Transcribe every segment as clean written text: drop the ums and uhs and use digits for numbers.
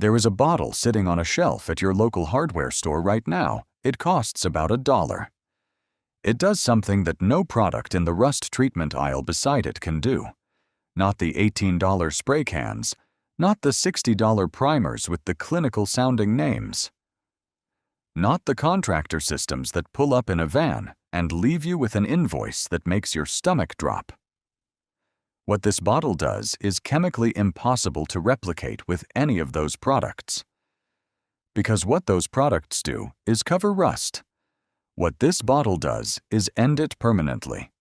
There is a bottle sitting on a shelf at your local hardware store right now. It costs about $1. It does something that no product in the rust treatment aisle beside it can do. Not the $18 spray cans, not the $60 primers with the clinical-sounding names. Not the contractor systems that pull up in a van and leave you with an invoice that makes your stomach drop. What this bottle does is chemically impossible to replicate with any of those products. Because what those products do is cover rust. What this bottle does is end it permanently.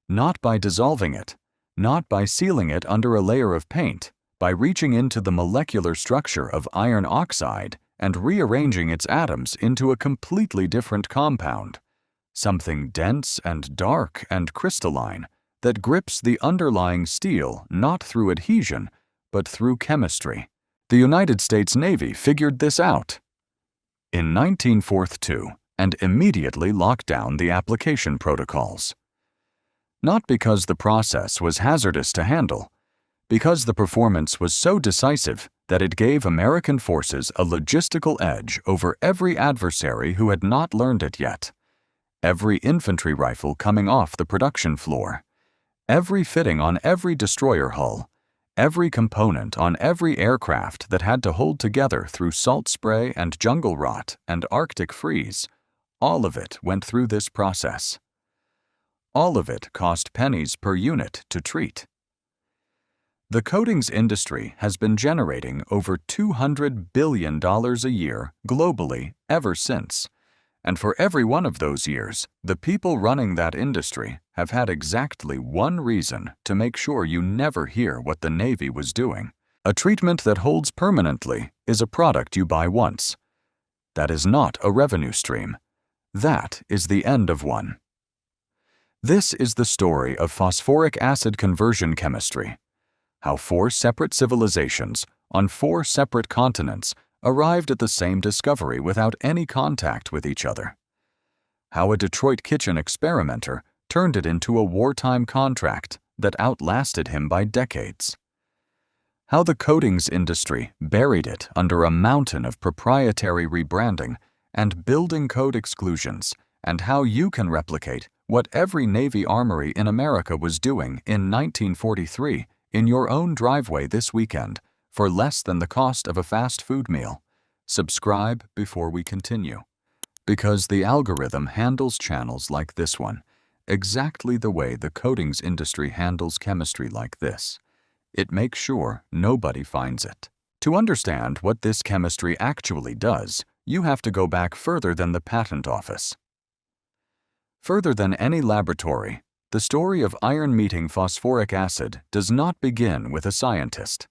Not by dissolving it, not by sealing it under a layer of paint, by reaching into the molecular structure of iron oxide and rearranging its atoms into a completely different compound, something dense and dark and crystalline that grips the underlying steel not through adhesion, but through chemistry. The United States Navy figured this out in 1942 and immediately locked down the application protocols. Not because the process was hazardous to handle, because the performance was so decisive that it gave American forces a logistical edge over every adversary who had not learned it yet. Every infantry rifle coming off the production floor, every fitting on every destroyer hull, every component on every aircraft that had to hold together through salt spray and jungle rot and Arctic freeze, all of it went through this process. All of it cost pennies per unit to treat. The coatings industry has been generating over $200 billion a year globally ever since. And for every one of those years, the people running that industry have had exactly one reason to make sure you never hear what the Navy was doing. A treatment that holds permanently is a product you buy once. That is not a revenue stream. That is the end of one. This is the story of phosphoric acid conversion chemistry. How 4 separate civilizations on 4 separate continents arrived at the same discovery without any contact with each other. How a Detroit kitchen experimenter turned it into a wartime contract that outlasted him by decades. How the coatings industry buried it under a mountain of proprietary rebranding and building code exclusions, and how you can replicate what every Navy armory in America was doing in 1943 in your own driveway this weekend for less than the cost of a fast food meal. Subscribe before we continue. Because the algorithm handles channels like this one exactly the way the coatings industry handles chemistry like this. It makes sure nobody finds it. To understand what this chemistry actually does, you have to go back further than the patent office. Further than any laboratory, the story of iron meeting phosphoric acid does not begin with a scientist.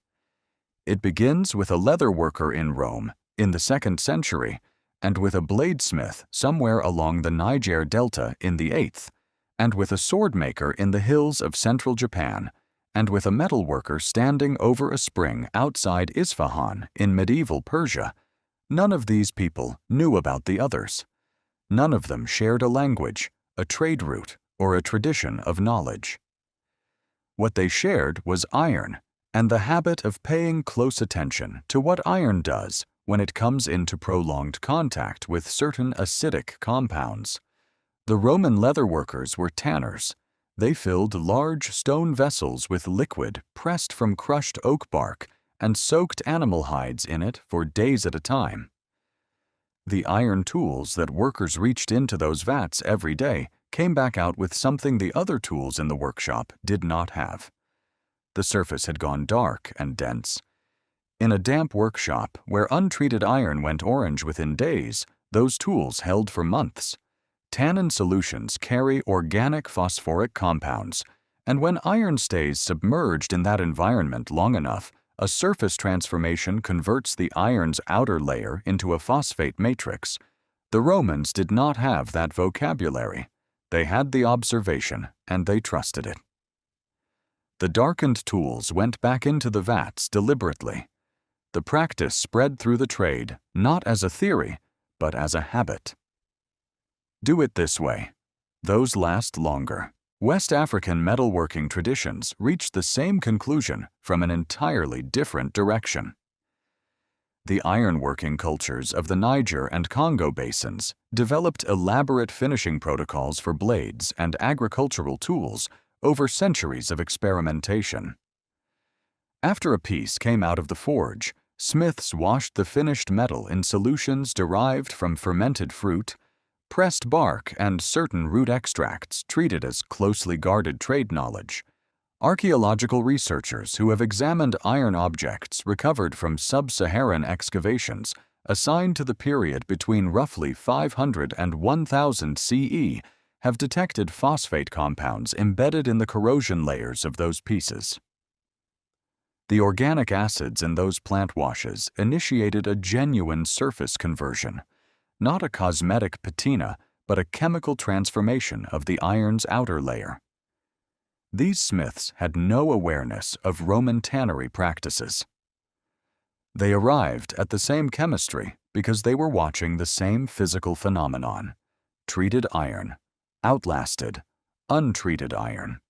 It begins with a leather worker in Rome in the 2nd century and with a bladesmith somewhere along the Niger Delta in the 8th, and with a sword maker in the hills of central Japan, and with a metal worker standing over a spring outside Isfahan in medieval Persia. None of these people knew about the others. None of them shared a language, a trade route, or a tradition of knowledge. What they shared was iron, and the habit of paying close attention to what iron does when it comes into prolonged contact with certain acidic compounds. The Roman leatherworkers were tanners. They filled large stone vessels with liquid pressed from crushed oak bark and soaked animal hides in it for days at a time. The iron tools that workers reached into those vats every day came back out with something the other tools in the workshop did not have. The surface had gone dark and dense. In a damp workshop where untreated iron went orange within days, those tools held for months. Tannin solutions carry organic phosphoric compounds, and when iron stays submerged in that environment long enough, a surface transformation converts the iron's outer layer into a phosphate matrix. The Romans did not have that vocabulary. They had the observation, and they trusted it. The darkened tools went back into the vats deliberately. The practice spread through the trade, not as a theory, but as a habit. Do it this way. Those last longer. West African metalworking traditions reached the same conclusion from an entirely different direction. the ironworking cultures of the Niger and Congo basins developed elaborate finishing protocols for blades and agricultural tools over centuries of experimentation. After a piece came out of the forge, smiths washed the finished metal in solutions derived from fermented fruit, pressed bark, and certain root extracts treated as closely guarded trade knowledge. Archaeological researchers who have examined iron objects recovered from sub-Saharan excavations assigned to the period between roughly 500 and 1000 CE have detected phosphate compounds embedded in the corrosion layers of those pieces. The organic acids in those plant washes initiated a genuine surface conversion, not a cosmetic patina, but a chemical transformation of the iron's outer layer. These smiths had no awareness of Roman tannery practices. They arrived at the same chemistry because they were watching the same physical phenomenon: treated iron outlasted untreated iron.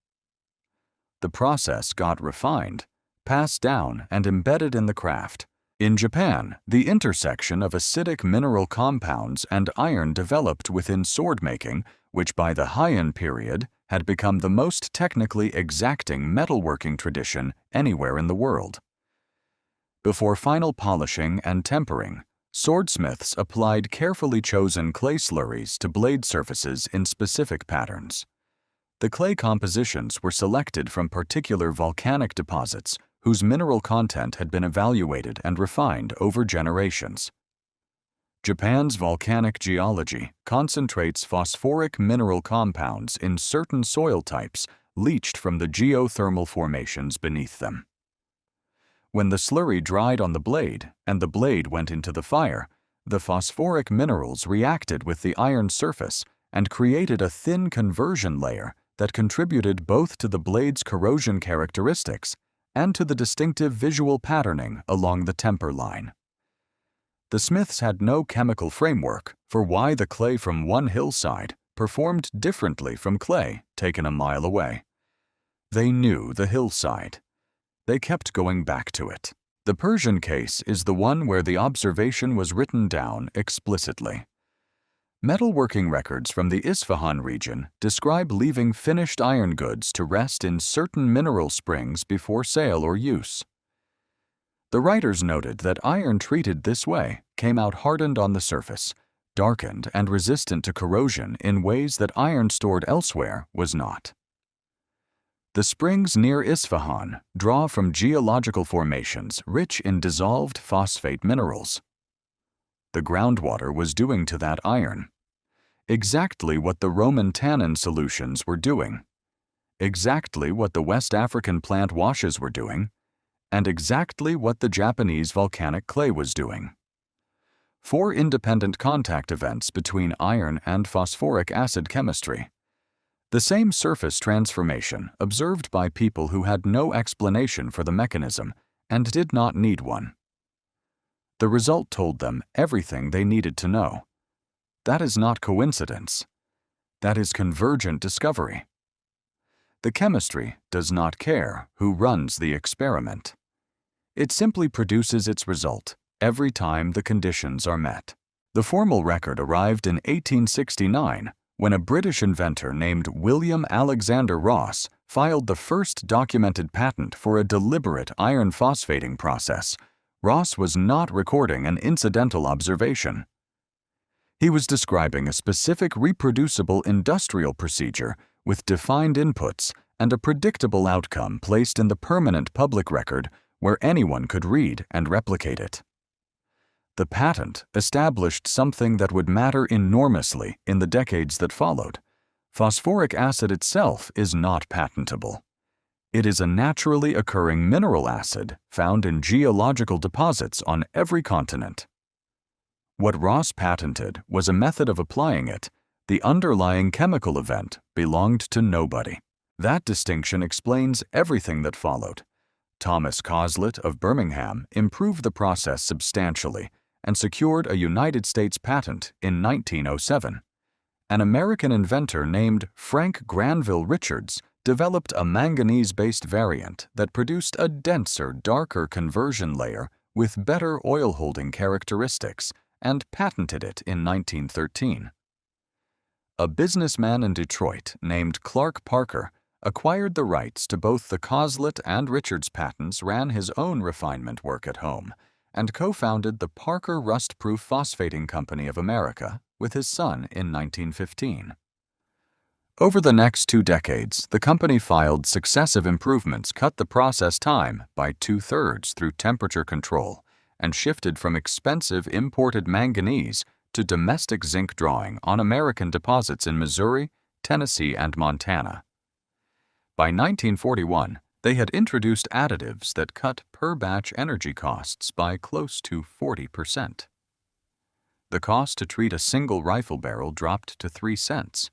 The process got refined, passed down, and embedded in the craft. In Japan, the intersection of acidic mineral compounds and iron developed within sword-making, which by the Heian period had become the most technically exacting metalworking tradition anywhere in the world. Before final polishing and tempering, swordsmiths applied carefully chosen clay slurries to blade surfaces in specific patterns. The clay compositions were selected from particular volcanic deposits whose mineral content had been evaluated and refined over generations. Japan's volcanic geology concentrates phosphoric mineral compounds in certain soil types leached from the geothermal formations beneath them. When the slurry dried on the blade and the blade went into the fire, the phosphoric minerals reacted with the iron surface and created a thin conversion layer that contributed both to the blade's corrosion characteristics and to the distinctive visual patterning along the temper line. The smiths had no chemical framework for why the clay from one hillside performed differently from clay taken a mile away. They knew the hillside. They kept going back to it. The Persian case is the one where the observation was written down explicitly. Metalworking records from the Isfahan region describe leaving finished iron goods to rest in certain mineral springs before sale or use. The writers noted that iron treated this way came out hardened on the surface, darkened and resistant to corrosion in ways that iron stored elsewhere was not. The springs near Isfahan draw from geological formations rich in dissolved phosphate minerals. The groundwater was doing to that iron exactly what the Roman tannin solutions were doing, exactly what the West African plant washes were doing, and exactly what the Japanese volcanic clay was doing. 4 independent contact events between iron and phosphoric acid chemistry. The same surface transformation observed by people who had no explanation for the mechanism and did not need one. The result told them everything they needed to know. That is not coincidence. That is convergent discovery. The chemistry does not care who runs the experiment. It simply produces its result every time the conditions are met. The formal record arrived in 1869 when a British inventor named William Alexander Ross filed the first documented patent for a deliberate iron phosphating process. Ross was not recording an incidental observation. He was describing a specific reproducible industrial procedure with defined inputs and a predictable outcome placed in the permanent public record where anyone could read and replicate it. The patent established something that would matter enormously in the decades that followed. Phosphoric acid itself is not patentable. It is a naturally occurring mineral acid found in geological deposits on every continent. What Ross patented was a method of applying it. The underlying chemical event belonged to nobody. That distinction explains everything that followed. Thomas Coslet of Birmingham improved the process substantially and secured a United States patent in 1907. An American inventor named Frank Granville Richards developed a manganese-based variant that produced a denser, darker conversion layer with better oil-holding characteristics and patented it in 1913. A businessman in Detroit named Clark Parker acquired the rights to both the Coslet and Richards patents, ran his own refinement work at home, and co-founded the Parker Rust-Proof Phosphating Company of America with his son in 1915. Over the next 2 decades, the company filed successive improvements, cut the process time by 2/3 through temperature control, and shifted from expensive imported manganese to domestic zinc drawing on American deposits in Missouri, Tennessee, and Montana. By 1941, they had introduced additives that cut per-batch energy costs by close to 40%. The cost to treat a single rifle barrel dropped to 3 cents.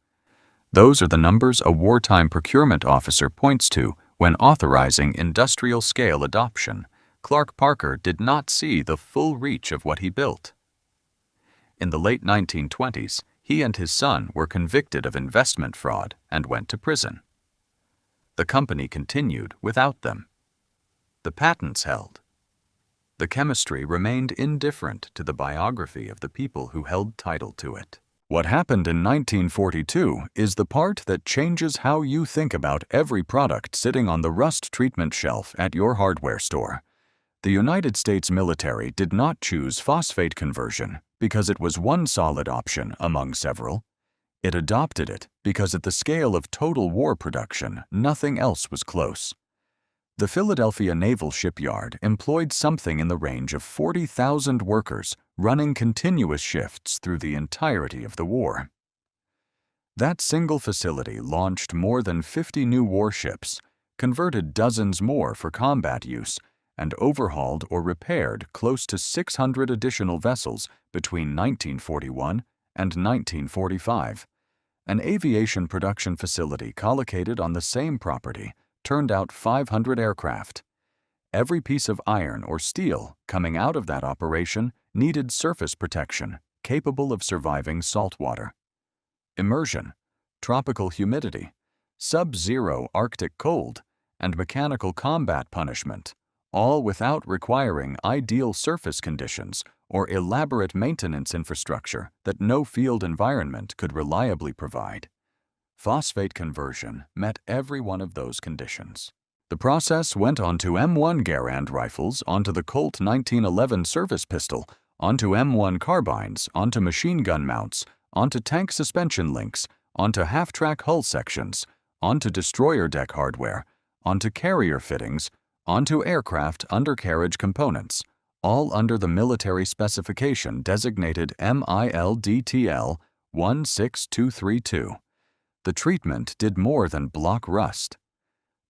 Those are the numbers a wartime procurement officer points to when authorizing industrial-scale adoption. Clark Parker did not see the full reach of what he built. In the late 1920s, he and his son were convicted of investment fraud and went to prison. The company continued without them. The patents held. The chemistry remained indifferent to the biography of the people who held title to it. What happened in 1942 is the part that changes how you think about every product sitting on the rust treatment shelf at your hardware store. The United States military did not choose phosphate conversion because it was one solid option among several. It adopted it because at the scale of total war production, nothing else was close. The Philadelphia Naval Shipyard employed something in the range of 40,000 workers running continuous shifts through the entirety of the war. That single facility launched more than 50 new warships, converted dozens more for combat use, and overhauled or repaired close to 600 additional vessels between 1941 and 1945. An aviation production facility collocated on the same property turned out 500 aircraft. Every piece of iron or steel coming out of that operation needed surface protection capable of surviving salt water. Immersion, tropical humidity, sub-zero Arctic cold, and mechanical combat punishment, all without requiring ideal surface conditions or elaborate maintenance infrastructure that no field environment could reliably provide. Phosphate conversion met every one of those conditions. The process went onto M1 Garand rifles, onto the Colt 1911 service pistol, onto M1 carbines, onto machine gun mounts, onto tank suspension links, onto half-track hull sections, onto destroyer deck hardware, onto carrier fittings, onto aircraft undercarriage components, all under the military specification designated MILDTL 16232. The treatment did more than block rust.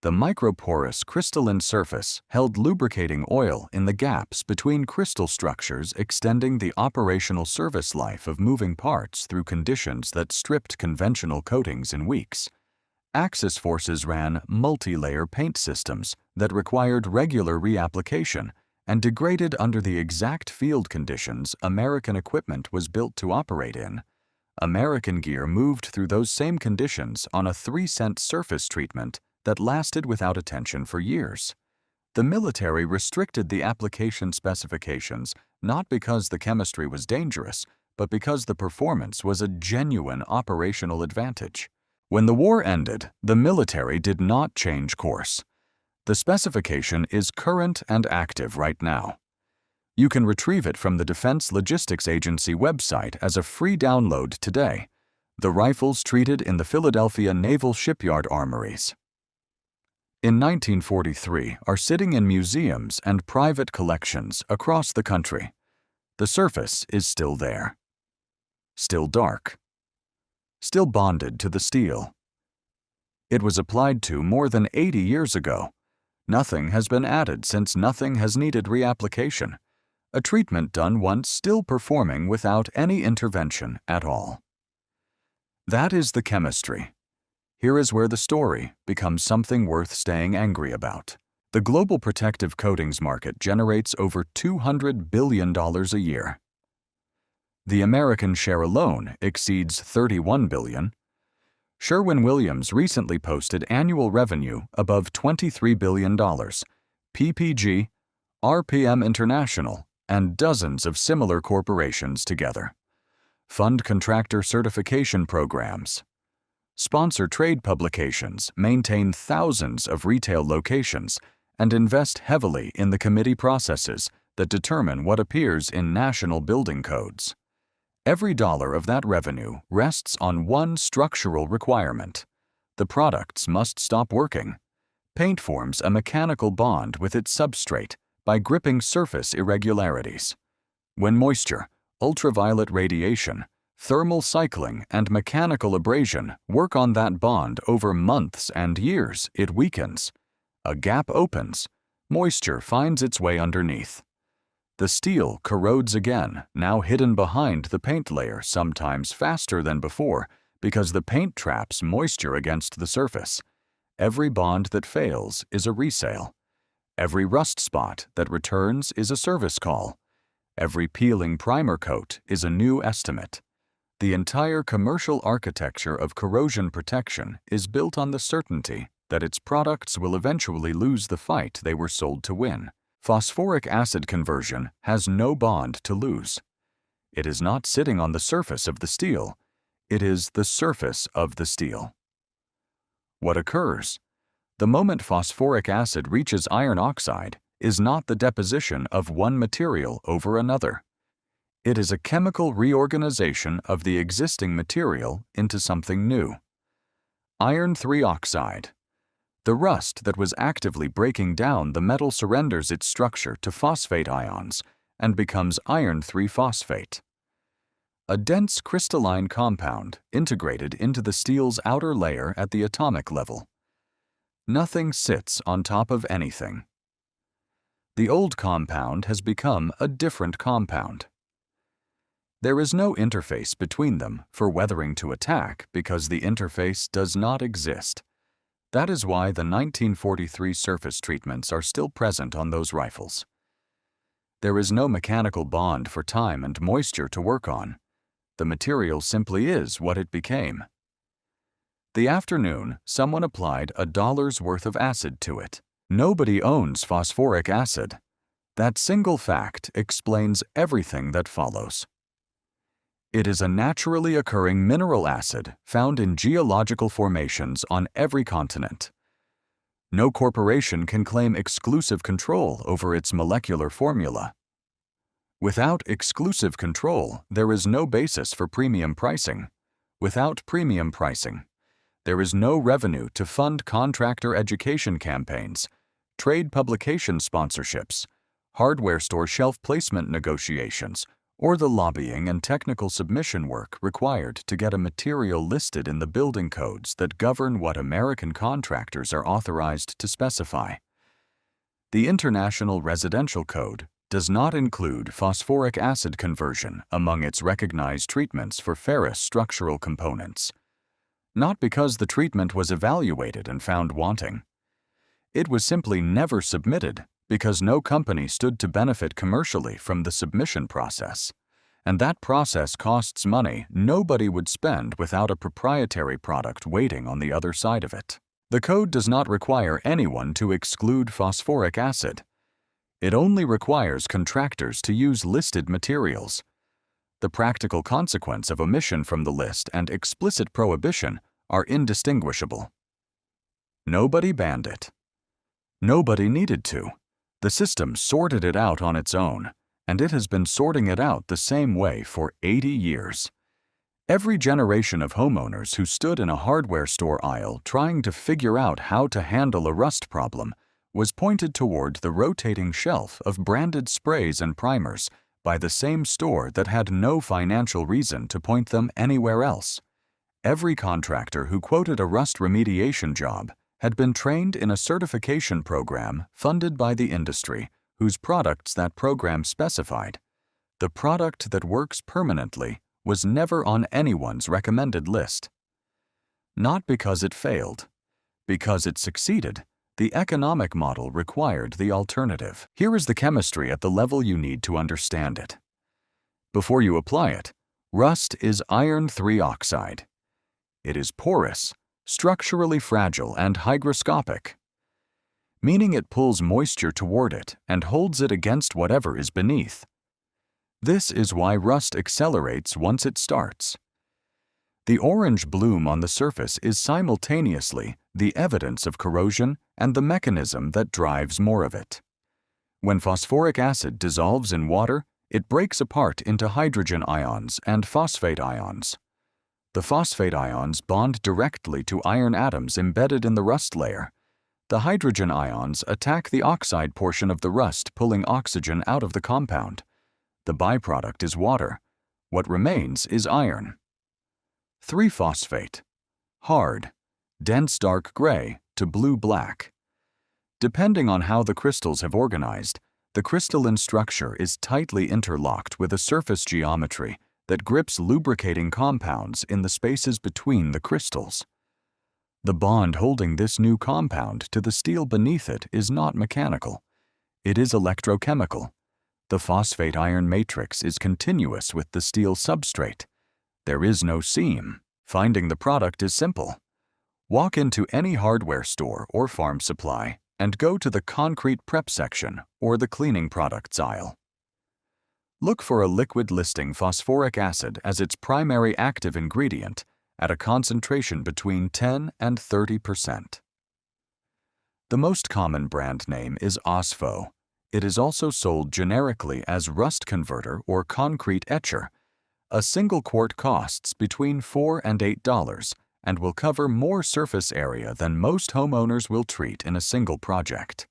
The microporous crystalline surface held lubricating oil in the gaps between crystal structures, extending the operational service life of moving parts through conditions that stripped conventional coatings in weeks. Axis forces ran multi-layer paint systems that required regular reapplication and degraded under the exact field conditions American equipment was built to operate in. American gear moved through those same conditions on a 3-cent surface treatment that lasted without attention for years. The military restricted the application specifications not because the chemistry was dangerous, but because the performance was a genuine operational advantage. When the war ended, the military did not change course. The specification is current and active right now. You can retrieve it from the Defense Logistics Agency website as a free download today. The rifles treated in the Philadelphia Naval Shipyard armories in 1943 are sitting in museums and private collections across the country. The surface is still there. Still dark. Still bonded to the steel. It was applied to more than 80 years ago. Nothing has been added since nothing has needed reapplication. A treatment done once still performing without any intervention at all. That is the chemistry. Here is where the story becomes something worth staying angry about. The global protective coatings market generates over $200 billion a year. The American share alone exceeds $31 billion. Sherwin-Williams recently posted annual revenue above $23 billion. PPG, RPM International, and dozens of similar corporations together. Fund contractor certification programs. Sponsor trade publications, maintain thousands of retail locations, and invest heavily in the committee processes that determine what appears in national building codes. Every dollar of that revenue rests on one structural requirement. The products must stop working. Paint forms a mechanical bond with its substrate by gripping surface irregularities. When moisture, ultraviolet radiation, thermal cycling, and mechanical abrasion work on that bond over months and years, it weakens. A gap opens. Moisture finds its way underneath. The steel corrodes again, now hidden behind the paint layer, sometimes faster than before, because the paint traps moisture against the surface. Every bond that fails is a resale. Every rust spot that returns is a service call. Every peeling primer coat is a new estimate. The entire commercial architecture of corrosion protection is built on the certainty that its products will eventually lose the fight they were sold to win. Phosphoric acid conversion has no bond to lose. It is not sitting on the surface of the steel. It is the surface of the steel. What occurs? The moment phosphoric acid reaches iron oxide is not the deposition of one material over another. It is a chemical reorganization of the existing material into something new. Iron 3 oxide. The rust that was actively breaking down the metal surrenders its structure to phosphate ions and becomes iron 3 phosphate. A dense crystalline compound integrated into the steel's outer layer at the atomic level. Nothing sits on top of anything. The old compound has become a different compound. There is no interface between them for weathering to attack because the interface does not exist. That is why the 1943 surface treatments are still present on those rifles. There is no mechanical bond for time and moisture to work on. The material simply is what it became. The afternoon, someone applied $1's worth of acid to it. Nobody owns phosphoric acid. That single fact explains everything that follows. It is a naturally occurring mineral acid found in geological formations on every continent. No corporation can claim exclusive control over its molecular formula. Without exclusive control, there is no basis for premium pricing. Without premium pricing, there is no revenue to fund contractor education campaigns, trade publication sponsorships, hardware store shelf placement negotiations, or the lobbying and technical submission work required to get a material listed in the building codes that govern what American contractors are authorized to specify. The International Residential Code does not include phosphoric acid conversion among its recognized treatments for ferrous structural components. Not because the treatment was evaluated and found wanting. It was simply never submitted because no company stood to benefit commercially from the submission process. And that process costs money nobody would spend without a proprietary product waiting on the other side of it. The code does not require anyone to exclude phosphoric acid. It only requires contractors to use listed materials. The practical consequence of omission from the list and explicit prohibition are indistinguishable. Nobody banned it. Nobody needed to. The system sorted it out on its own, and it has been sorting it out the same way for 80 years. Every generation of homeowners who stood in a hardware store aisle trying to figure out how to handle a rust problem was pointed toward the rotating shelf of branded sprays and primers by the same store that had no financial reason to point them anywhere else. Every contractor who quoted a rust remediation job had been trained in a certification program funded by the industry whose products that program specified. The product that works permanently was never on anyone's recommended list. Not because it failed. Because it succeeded, the economic model required the alternative. Here is the chemistry at the level you need to understand it. Before you apply it, rust is iron 3 oxide. It is porous, structurally fragile, and hygroscopic. meaning it pulls moisture toward it and holds it against whatever is beneath. This is why rust accelerates once it starts. The orange bloom on the surface is simultaneously the evidence of corrosion and the mechanism that drives more of it. When phosphoric acid dissolves in water, it breaks apart into hydrogen ions and phosphate ions. The phosphate ions bond directly to iron atoms embedded in the rust layer. The hydrogen ions attack the oxide portion of the rust, pulling oxygen out of the compound. The byproduct is water. What remains is iron. 3-phosphate. Hard, dense dark gray to blue-black. Depending on how the crystals have organized, the crystalline structure is tightly interlocked with a surface geometry that grips lubricating compounds in the spaces between the crystals. The bond holding this new compound to the steel beneath it is not mechanical. It is electrochemical. The phosphate iron matrix is continuous with the steel substrate. There is no seam. Finding the product is simple. Walk into any hardware store or farm supply and go to the concrete prep section or the cleaning products aisle. Look for a liquid listing phosphoric acid as its primary active ingredient at a concentration between 10 and 30%. The most common brand name is OSPHO. It is also sold generically as rust converter or concrete etcher. A single quart costs between $4 and $8 and will cover more surface area than most homeowners will treat in a single project.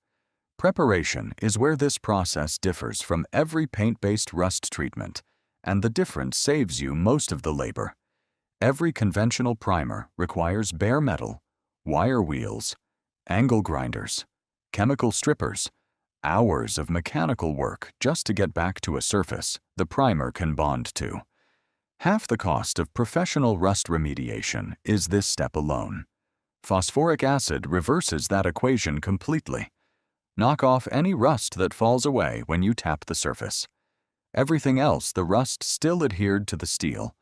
Preparation is where this process differs from every paint-based rust treatment, and the difference saves you most of the labor. Every conventional primer requires bare metal, wire wheels, angle grinders, chemical strippers, hours of mechanical work just to get back to a surface the primer can bond to. Half the cost of professional rust remediation is this step alone. Phosphoric acid reverses that equation completely. Knock off any rust that falls away when you tap the surface. Everything else, the rust still adhered to the steel.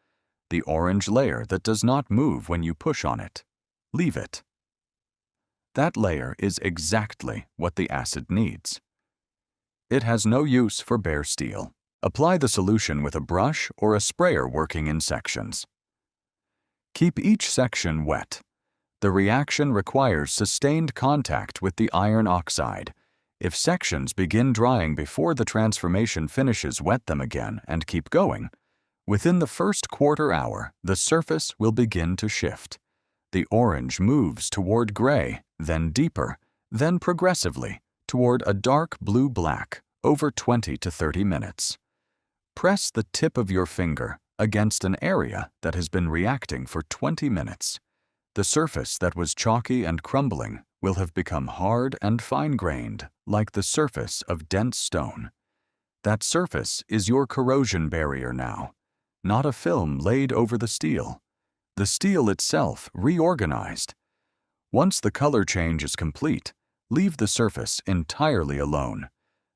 The orange layer that does not move when you push on it. Leave it. That layer is exactly what the acid needs. It has no use for bare steel. Apply the solution with a brush or a sprayer working in sections. Keep each section wet. The reaction requires sustained contact with the iron oxide. If sections begin drying before the transformation finishes, wet them again and keep going. Within the first quarter hour, the surface will begin to shift. The orange moves toward gray, then deeper, then progressively toward a dark blue-black over 20 to 30 minutes. Press the tip of your finger against an area that has been reacting for 20 minutes. The surface that was chalky and crumbling will have become hard and fine-grained, like the surface of dense stone. That surface is your corrosion barrier now, not a film laid over the steel. The steel itself reorganized. Once the color change is complete, leave the surface entirely alone.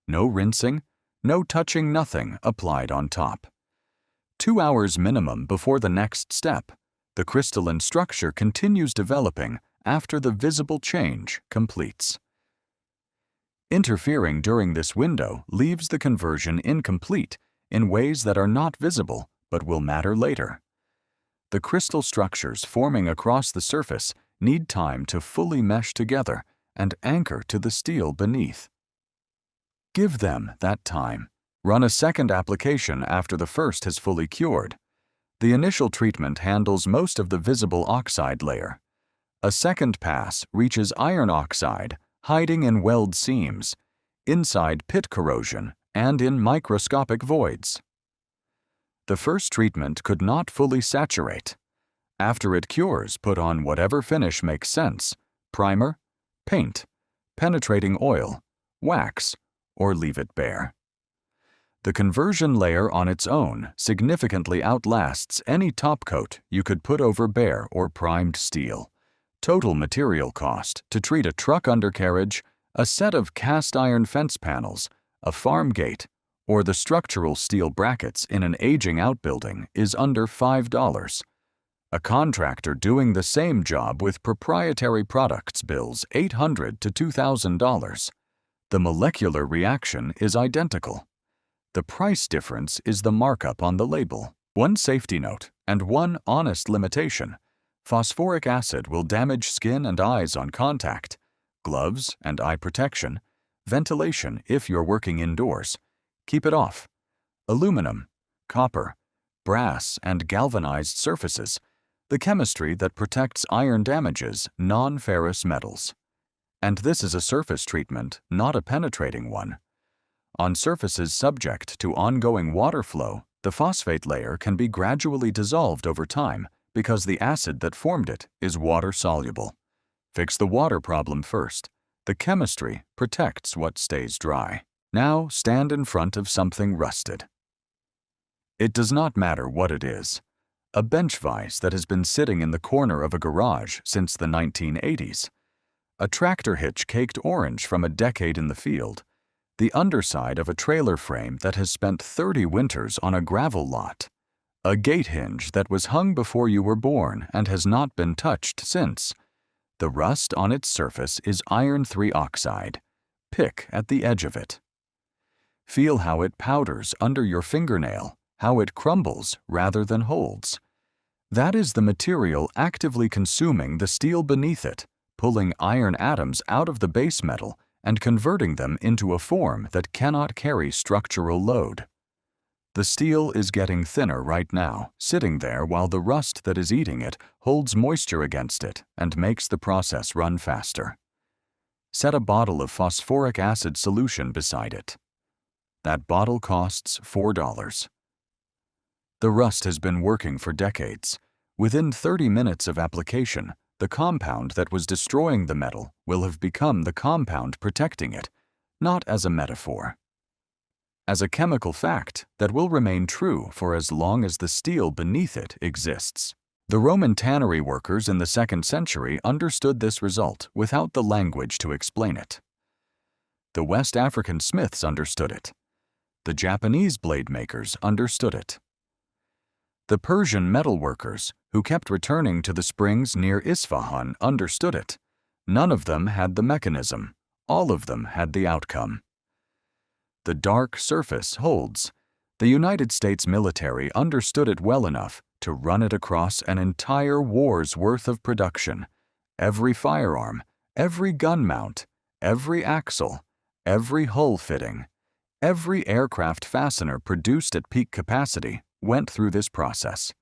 No rinsing, no touching, nothing applied on top. 2 hours minimum before the next step. The crystalline structure continues developing after the visible change completes. Interfering during this window leaves the conversion incomplete in ways that are not visible but will matter later. The crystal structures forming across the surface need time to fully mesh together and anchor to the steel beneath. Give them that time. Run a second application after the first has fully cured. The initial treatment handles most of the visible oxide layer. A second pass reaches iron oxide, hiding in weld seams, inside pit corrosion, and in microscopic voids. The first treatment could not fully saturate. After it cures, put on whatever finish makes sense: primer, paint, penetrating oil, wax, or leave it bare. The conversion layer on its own significantly outlasts any top coat you could put over bare or primed steel. Total material cost to treat a truck undercarriage, a set of cast iron fence panels, a farm gate, or the structural steel brackets in an aging outbuilding is under $5. A contractor doing the same job with proprietary products bills $800 to $2,000. The molecular reaction is identical. The price difference is the markup on the label. One safety note and one honest limitation: phosphoric acid will damage skin and eyes on contact, gloves and eye protection, ventilation if you're working indoors. Keep it off. Aluminum, copper, brass, and galvanized surfaces. The chemistry that protects iron damages non-ferrous metals. And this is a surface treatment, not a penetrating one. On surfaces subject to ongoing water flow, the phosphate layer can be gradually dissolved over time because the acid that formed it is water-soluble. Fix the water problem first. The chemistry protects what stays dry. Now stand in front of something rusted. It does not matter what it is. A bench vise that has been sitting in the corner of a garage since the 1980s. A tractor hitch caked orange from a decade in the field. The underside of a trailer frame that has spent 30 winters on a gravel lot. A gate hinge that was hung before you were born and has not been touched since. The rust on its surface is iron 3 oxide. Pick at the edge of it. Feel how it powders under your fingernail, how it crumbles rather than holds. That is the material actively consuming the steel beneath it, pulling iron atoms out of the base metal and converting them into a form that cannot carry structural load. The steel is getting thinner right now, sitting there while the rust that is eating it holds moisture against it and makes the process run faster. Set a bottle of phosphoric acid solution beside it. That bottle costs $4. The rust has been working for decades. Within 30 minutes of application, the compound that was destroying the metal will have become the compound protecting it, not as a metaphor. As a chemical fact that will remain true for as long as the steel beneath it exists. The Roman tannery workers in the 2nd century understood this result without the language to explain it. The West African smiths understood it. The Japanese blade makers understood it. The Persian metal workers, who kept returning to the springs near Isfahan, understood it. None of them had the mechanism. All of them had the outcome. The dark surface holds. The United States military understood it well enough to run it across an entire war's worth of production. Every firearm, every gun mount, every axle, every hull fitting, every aircraft fastener produced at peak capacity went through this process.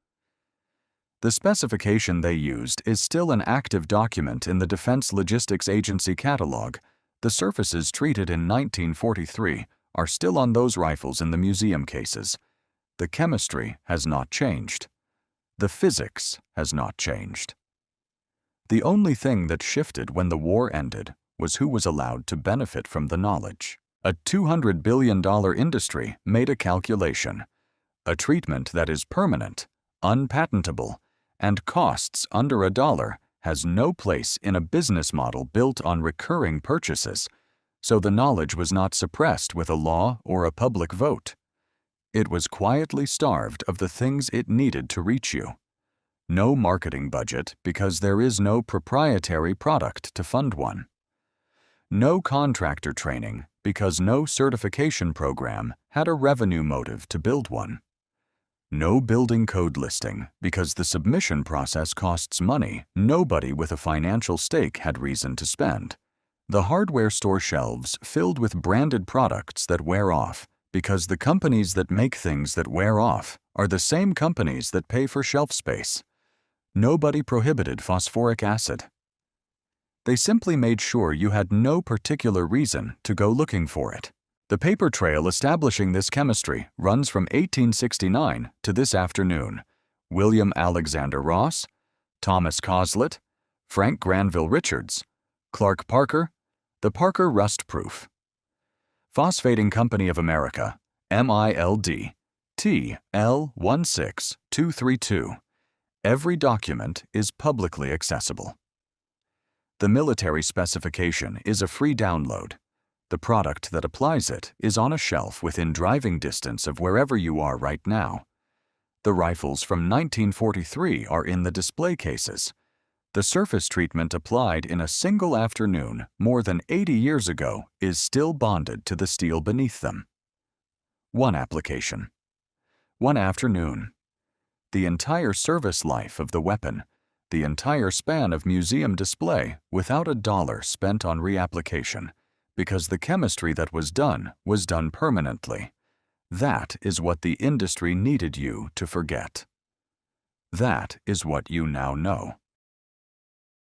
The specification they used is still an active document in the Defense Logistics Agency catalog. The surfaces treated in 1943 are still on those rifles in the museum cases. The chemistry has not changed. The physics has not changed. The only thing that shifted when the war ended was who was allowed to benefit from the knowledge. A $200 billion industry made a calculation. A treatment that is permanent, unpatentable, and costs under $1 has no place in a business model built on recurring purchases, so the knowledge was not suppressed with a law or a public vote. It was quietly starved of the things it needed to reach you. No marketing budget because there is no proprietary product to fund one. No contractor training because no certification program had a revenue motive to build one. No building code listing because the submission process costs money nobody with a financial stake had reason to spend. The hardware store shelves filled with branded products that wear off because the companies that make things that wear off are the same companies that pay for shelf space. Nobody prohibited phosphoric acid. They simply made sure you had no particular reason to go looking for it. The paper trail establishing this chemistry runs from 1869 to this afternoon. William Alexander Ross, Thomas Coslett, Frank Granville Richards, Clark Parker, the Parker Rust Proof. Phosphating Company of America, MILD, TL16232. Every document is publicly accessible. The military specification is a free download. The product that applies it is on a shelf within driving distance of wherever you are right now. The rifles from 1943 are in the display cases. The surface treatment applied in a single afternoon more than 80 years ago is still bonded to the steel beneath them. One application. One afternoon. The entire service life of the weapon, the entire span of museum display without a dollar spent on reapplication, because the chemistry that was done permanently. That is what the industry needed you to forget. That is what you now know.